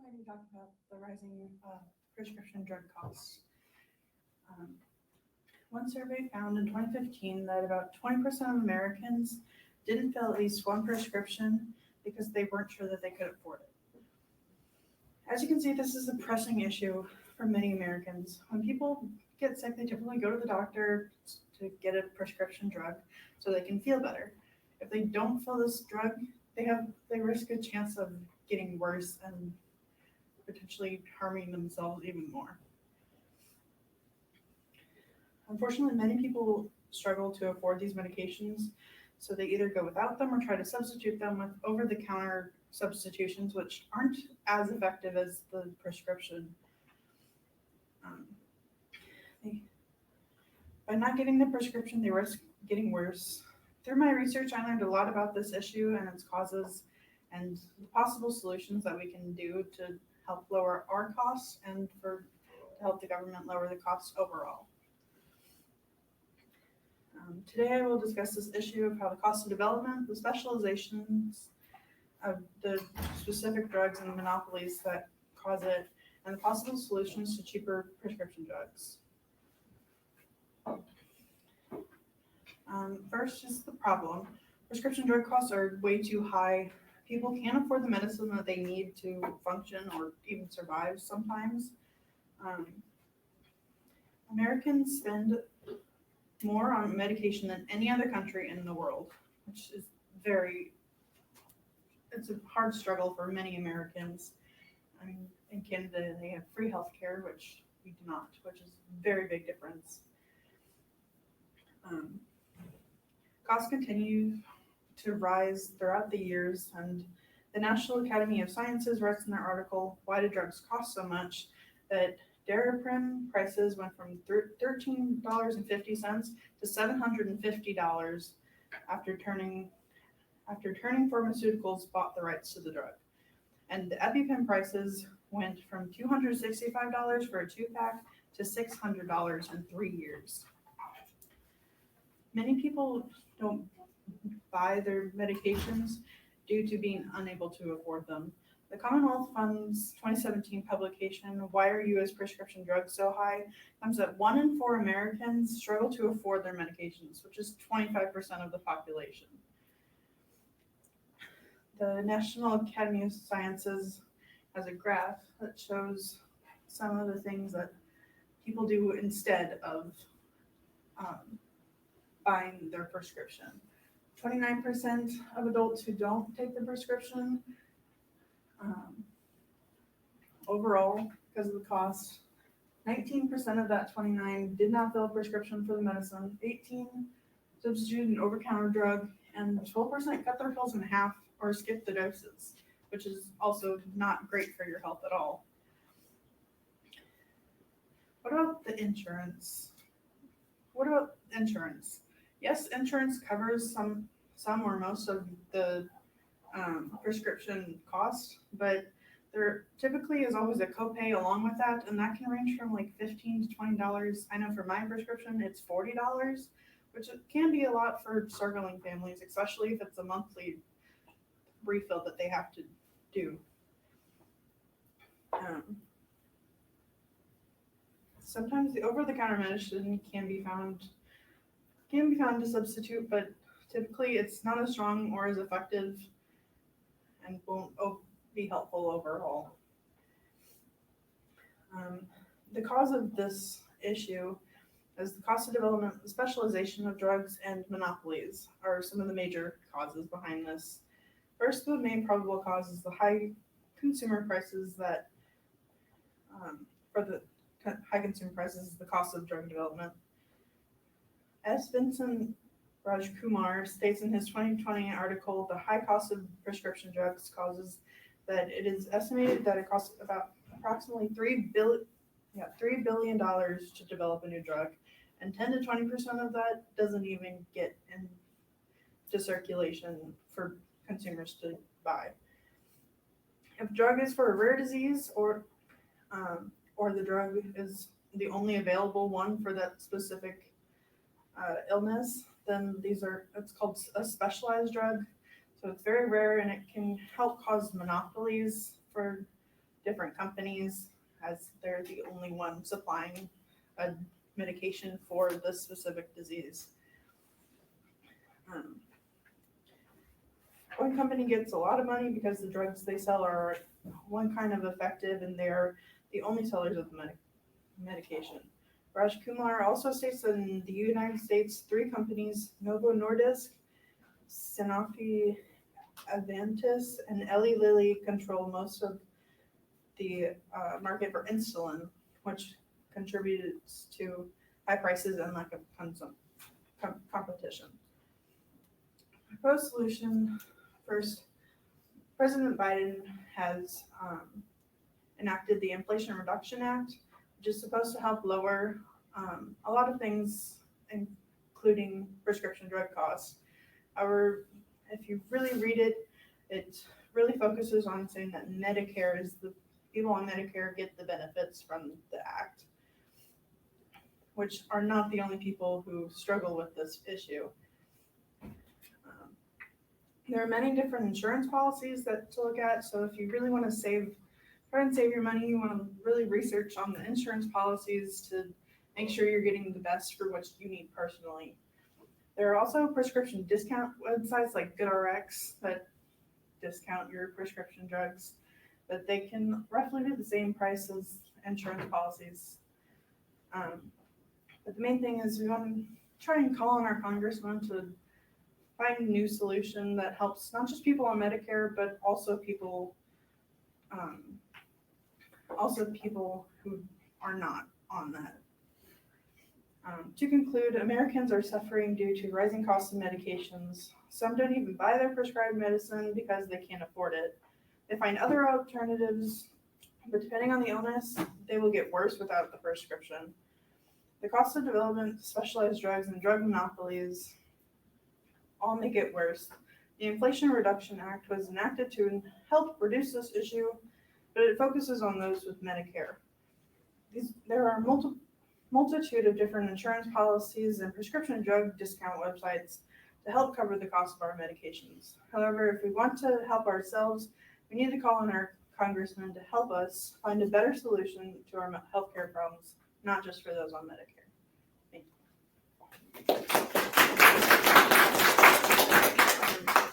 going to talk about the rising prescription drug costs. One survey found in 2015 that about 20% of Americans didn't fill at least one prescription because they weren't sure that they could afford it. As you can see, this is a pressing issue for many Americans. When people get sick, they typically go to the doctor to get a prescription drug so they can feel better. If they don't fill this drug, they risk a chance of getting worse and potentially harming themselves even more. Unfortunately, many people struggle to afford these medications, so they either go without them or try to substitute them with over-the-counter substitutions, which aren't as effective as the prescription. By not getting the prescription, they risk getting worse. Through my research, I learned a lot about this issue and its causes and the possible solutions that we can do to help lower our costs and to help the government lower the costs overall. Today I will discuss this issue of how the cost of development, the specializations of the specific drugs and the monopolies that cause it, and the possible solutions to cheaper prescription drugs. First is the problem. Prescription drug costs are way too high. People can't afford the medicine that they need to function or even survive sometimes. Americans spend more on medication than any other country in the world, which is it's a hard struggle for many Americans. I mean, in Canada, they have free healthcare, which we do not, which is a very big difference. Costs continue to rise throughout the years, and the National Academy of Sciences writes in their article, "Why do drugs cost so much?" that Daraprim prices went from $13.50 to $750 after turning pharmaceuticals bought the rights to the drug. And the EpiPen prices went from $265 for a 2-pack to $600 in 3 years. Many people don't buy their medications due to being unable to afford them. The Commonwealth Fund's 2017 publication, "Why Are U.S. Prescription Drugs So High?" comes that 1 in 4 Americans struggle to afford their medications, which is 25% of the population. The National Academy of Sciences has a graph that shows some of the things that people do instead of buying their prescription. 29% of adults who don't take the prescription overall, because of the cost. 19% of that 29 did not fill a prescription for the medicine. 18 substituted an over-counter drug, and 12% cut their pills in half or skipped the doses, which is also not great for your health at all. What about the insurance? Yes, insurance covers some or most of the prescription cost, but there typically is always a copay along with that, and that can range from like $15 to $20. I know for my prescription it's $40, which can be a lot for struggling families, especially if it's a monthly refill that they have to do. Sometimes the over-the-counter medicine can be found to substitute, but typically it's not as strong or as effective and won't be helpful overall. The cause of this issue is the cost of development, the specialization of drugs, and monopolies are some of the major causes behind this. First, the main probable cause is the high consumer prices the cost of drug development. S. Vincent Rajkumar states in his 2020 article, "The high cost of prescription drugs causes that it is estimated that it costs about approximately $3 billion to develop a new drug, and 10 to 20% of that doesn't even get into circulation for consumers to buy. If drug is for a rare disease or the drug is the only available one for that specific illness, then it's called a specialized drug. So it's very rare, and it can help cause monopolies for different companies, as they're the only one supplying a medication for this specific disease. One company gets a lot of money because the drugs they sell are one kind of effective, and they're the only sellers of the medication. Raj Kumar also states that in the United States, 3 companies, Novo Nordisk, Sanofi Aventis, and Eli Lilly, control most of the market for insulin, which contributes to high prices and lack of competition. Proposed solution: first, President Biden has enacted the Inflation Reduction Act, which is supposed to help lower a lot of things, including prescription drug costs. However, if you really read it, it really focuses on saying that Medicare is the people on Medicare get the benefits from the act, which are not the only people who struggle with this issue. There are many different insurance policies to look at, so if you really want to try and save your money, you want to really research on the insurance policies to make sure you're getting the best for what you need personally. There are also prescription discount websites like GoodRx that discount your prescription drugs, but they can roughly be the same price as insurance policies. But the main thing is we want to try and call on our congressman to find a new solution that helps not just people on Medicare, but also people who are not on that. To conclude, Americans are suffering due to rising costs of medications. Some don't even buy their prescribed medicine because they can't afford it. They find other alternatives, but depending on the illness, they will get worse without the prescription. The cost of development, specialized drugs, and drug monopolies all make it worse. The Inflation Reduction Act was enacted to help reduce this issue, but it focuses on those with Medicare. There are multitude of different insurance policies and prescription drug discount websites to help cover the cost of our medications. However, if we want to help ourselves, we need to call on our congressman to help us find a better solution to our healthcare problems, not just for those on Medicare. Thank you.